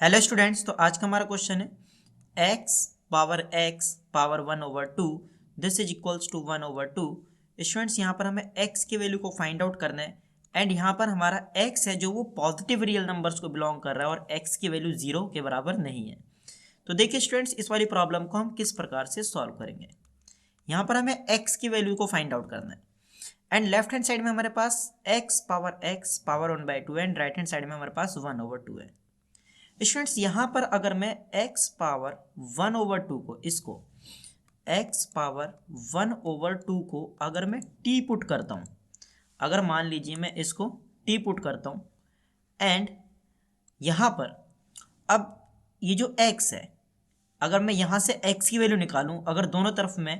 Hello students, तो आज का हमारा क्वेश्चन है x power 1/2 this is equals to 1/2। Students यहाँ पर हमें x की वैल्यू को फाइंड आउट करना है एंड यहाँ पर हमारा x है जो वो पॉजिटिव रियल नंबर्स को बिलोंग कर रहा है और x की वैल्यू 0 के बराबर नहीं है। तो देखिए स्टूडेंट्स, इस वाली प्रॉब्लम को हम किस प्रकार से सॉल्व करेंगे। यहाँ पर हमें x की वैल्यू को फाइंड आउट करना है एंड लेफ्ट हैंड साइड में हमारे पास x power 1/2 and right hand side में हमारे पास 1/2 है। स्टूडेंट्स यहाँ पर अगर मैं x पावर 1/2 को इसको x पावर 1/2 को अगर मैं t पुट करता हूँ, अगर मान लीजिए मैं इसको t पुट करता हूँ एंड यहाँ पर अब ये जो x है, अगर मैं यहाँ से x की वैल्यू निकालूँ, अगर दोनों तरफ मैं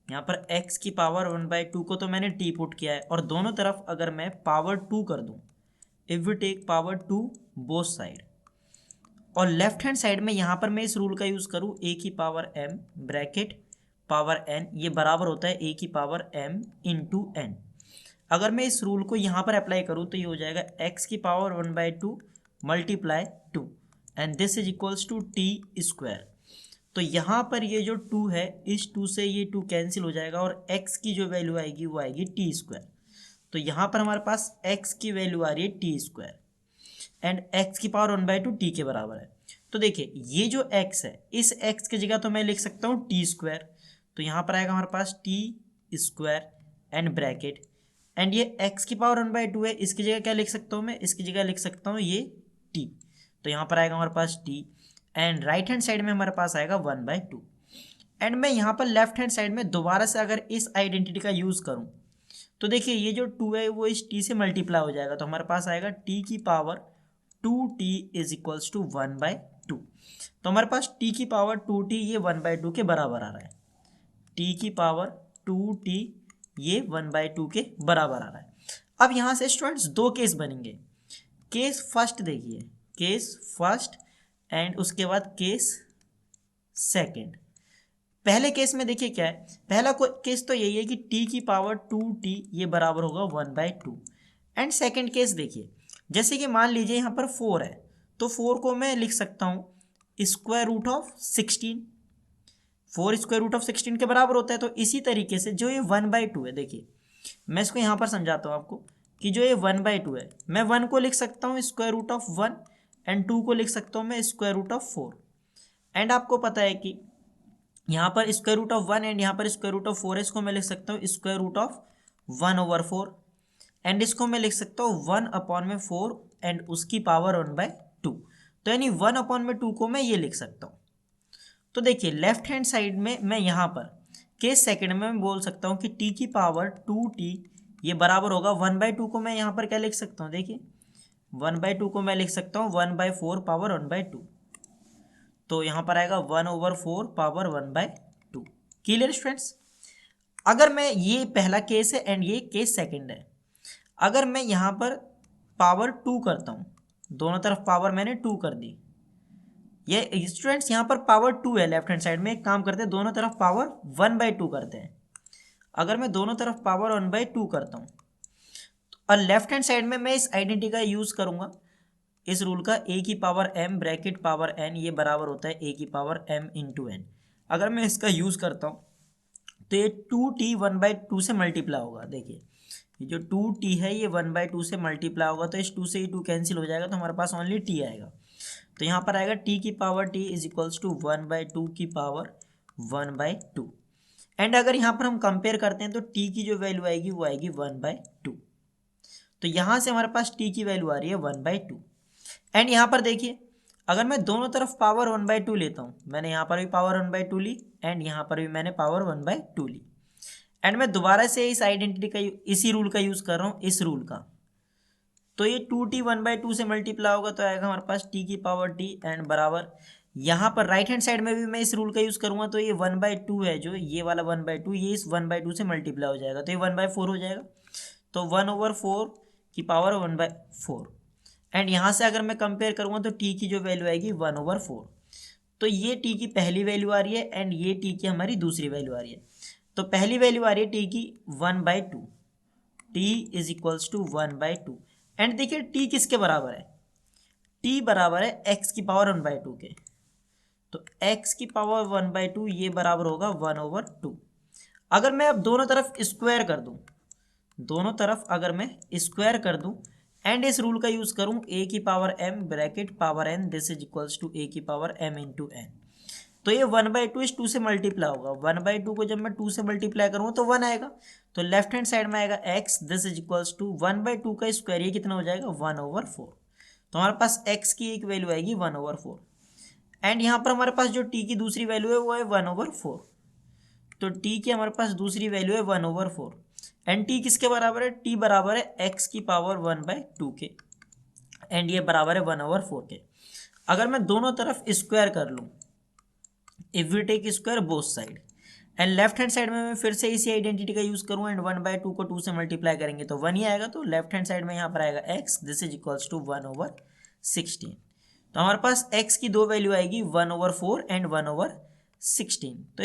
यहाँ पर x की पावर 1/2 को तो मैंने t पुट किया है और दोनों तरफ अगर मैं पावर 2 कर दूँ, if we take power 2 both side और लेफ्ट हैंड साइड में यहाँ पर मैं इस रूल का यूज़ करूँ a की power m bracket power n, ये बराबर होता है a की पावर m इंटू n। अगर मैं इस रूल को यहाँ पर अप्लाई करूँ तो ये हो जाएगा x की power 1/2 multiply 2 and this is equals to t square. तो यहाँ पर ये जो 2 है, इस 2 से ये 2 कैंसिल हो जाएगा और x की जो वैल्यू आएगी वो आएगी t स्क्वायर। तो यहाँ पर हमारे पास x की वैल्यू आ रही है t स्क्वायर एंड x की पावर 1/2 t के बराबर है। तो देखिए ये जो x है, इस x की जगह तो मैं लिख सकता हूँ t स्क्वायर, तो यहाँ पर आएगा हमारे पास t square and bracket and ये x की पावर 1/2 है, इसकी जगह क्या लिख सकता हूँ मैं, इसकी जगह लिख सकता हूँ ये t, तो यहाँ पर आएगा हमारे पास t and right hand side में हमारे पास आएगा 1/2 एंड मैं यहाँ पर लेफ्ट हैंड साइड में दोबारा से अगर इस आइडेंटिटी का यूज़ करूँ तो देखिए ये जो 2 है वो इस t से मल्टीप्लाई हो जाएगा, तो हमारे पास आएगा t की power 2t is equals to 1/2। तो हमारे पास t की पावर 2t ये 1/2 के बराबर आ रहा है, t की पावर 2t ये 1/2 के बराबर आ रहा है। अब यहाँ से स्टूडेंट्स दो केस बनेंगे। केस फर्स्ट देखिए, केस फर्स्ट एंड उसके बाद केस सेकेंड। पहले केस में देखिए क्या है, पहला केस तो यही है कि t की पावर 2t ये बराबर होगा 1/2 एंड सेकेंड केस देखिए, जैसे कि मान लीजिए यहाँ पर 4 है तो 4 को मैं लिख सकता हूँ square root of 16, 4 square root of 16 के बराबर होता है। तो इसी तरीके से जो ये 1/2 है, देखिए मैं इसको यहाँ पर समझाता हूँ आपको कि जो ये 1/2 है, मैं 1 को लिख सकता हूँ स्क्वायर रूट ऑफ 1 एंड 2 को लिख सकता हूँ मैं स्क्वायर रूट ऑफ 4 एंड आपको पता है कि यहाँ पर स्क्वायर रूट ऑफ 1 एंड यहाँ पर स्क्वायर रूट ऑफ 4 है, इसको मैं लिख सकता हूँ स्क्वायर रूट ऑफ 1/4 एंड इसको मैं लिख सकता हूँ 1/4 एंड उसकी पावर 1/2। तो यानी 1/2 को मैं ये लिख सकता हूँ। तो देखिए लेफ्ट हैंड साइड में मैं यहाँ पर केस सेकंड में मैं बोल सकता हूँ कि t की पावर 2t ये बराबर होगा 1/2 को मैं यहाँ पर क्या लिख सकता हूँ, देखिए 1/2 को मैं लिख सकता हूँ 1/4 पावर 1/2, तो यहाँ पर आएगा 1/4 पावर 1/2। Clear students. अगर मैं, ये पहला केस है एंड ये केस सेकंड है, अगर मैं यहाँ पर पावर 2 करता हूँ, दोनों तरफ पावर मैंने 2 कर दी, ये स्टूडेंट्स यहाँ पर पावर 2 है लेफ्ट हैंड साइड में, एक काम करते हैं दोनों तरफ पावर 1/2 करते हैं। अगर मैं दोनों तरफ पावर 1/2 करता हूँ और लेफ्ट हैंड साइड में मैं इस आइडेंटिटी का यूज़ करूँगा, इस रूल का a की power m bracket power n ये बराबर होता है a की पावर m इंटू n। अगर मैं इसका यूज़ करता हूँ तो ये 2t 1/2 से मल्टीप्लाई होगा। देखिए ये जो 2t है ये 1/2 से मल्टीप्लाई होगा, तो इस 2 से ये 2 कैंसिल हो जाएगा, तो हमारे पास ओनली t आएगा। तो यहाँ पर आएगा t की power t is equals to 1/2 की पावर 1/2 एंड अगर यहाँ पर हम कंपेयर करते हैं तो t की जो वैल्यू आएगी वो आएगी 1/2। तो यहाँ से हमारे पास t की वैल्यू आ रही है 1/2 एंड यहाँ पर देखिए अगर मैं दोनों तरफ पावर 1/2 लेता हूँ, मैंने यहाँ पर भी पावर 1/2 ली एंड यहाँ पर भी मैंने पावर 1/2 ली एंड मैं दोबारा से इस आइडेंटिटी का इसी रूल का यूज़ कर रहा हूँ, इस रूल का, तो ये 2t 1/2 से मल्टीप्लाई होगा तो आएगा हमारे पास t की पावर t एंड बराबर यहाँ पर राइट हैंड साइड में भी मैं इस रूल का यूज़ करूँगा, तो ये 1/2 है, जो ये वाला 1/2 ये इस 1/2 से मल्टीप्लाई हो जाएगा, तो ये 1/4 हो जाएगा, तो 1/4 की पावर 1/4 एंड यहाँ से अगर मैं कंपेयर करूँगा तो t की जो वैल्यू आएगी 1/4। तो ये t की पहली वैल्यू आ रही है एंड ये t की हमारी दूसरी वैल्यू आ रही है। तो पहली वैल्यू आ रही है t की 1/2, t is equals to 1/2 and देखिए t किसके बराबर है, t बराबर है x की पावर 1/2 के, तो x की पावर 1/2 ये बराबर होगा 1/2। अगर मैं अब दोनों तरफ स्क्वायर कर दूं, दोनों तरफ अगर मैं स्क्वायर कर दूं एंड इस रूल का यूज करूं, a की power m bracket power n this is equals to a की पावर m इंटू n, तो ये 1/2 इस 2 से मल्टीप्लाई होगा। 1/2 को जब मैं 2 से मल्टीप्लाई करूँगा तो 1 आएगा, तो लेफ्ट हैंड साइड में आएगा x this is equals to 1/2 का स्क्वायर, ये कितना हो जाएगा 1/4। तो हमारे पास x की एक वैल्यू आएगी 1/4 एंड यहाँ पर हमारे पास जो t की दूसरी वैल्यू है वो है 1/4। तो t की हमारे पास दूसरी वैल्यू है 1/4 एंड t किसके बराबर है, t बराबर है x की पावर 1/2 के एंड ये बराबर है 1/4 के। अगर मैं दोनों तरफ स्क्वायर कर लूँ, if we take square both side and left hand side में मैं फिर से इसी आइडेंटिटी का यूज करूँ एंड 1/2 को 2 से मल्टीप्लाई करेंगे तो 1 ही आएगा, तो लेफ्ट हैंड साइड में यहाँ पर आएगा x this is equals to 1/16। तो हमारे पास x की दो वैल्यू आएगी 1/4 एंड 1/16। तो